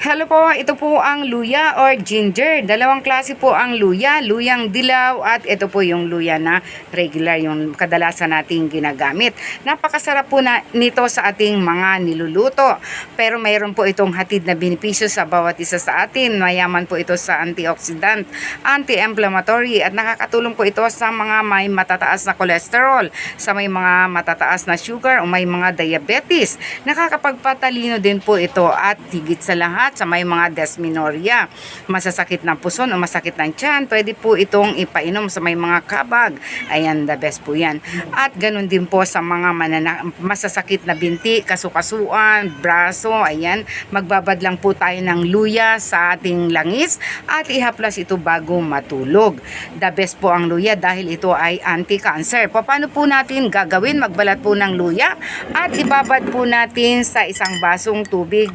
Hello po, ito po ang luya or ginger. Dalawang klase po ang luya, luyang dilaw at ito po yung luya na regular, yung kadalasan nating ginagamit. Napakasarap po nito sa ating mga niluluto. Pero mayroon po itong hatid na benepisyo sa bawat isa sa atin. Mayaman po ito sa antioxidant, anti-inflammatory at nakakatulong po ito sa mga may matataas na cholesterol, sa may mga matataas na sugar o may mga diabetes. Nakakapagpatalino din po ito at higit sa lahat sa may mga dysmenorrhea, masasakit ng puson o masakit ng tiyan, pwede po itong ipainom sa may mga kabag. Ayan, the best po yan. At ganun din po sa mga masasakit na binti, kasukasuan, braso, ayan, magbabad lang po tayo ng luya sa ating langis at ihaplas ito bago matulog. The best po ang luya dahil ito ay anti-cancer. Paano po natin gagawin? Magbalat po ng luya at ibabad po natin sa isang basong tubig.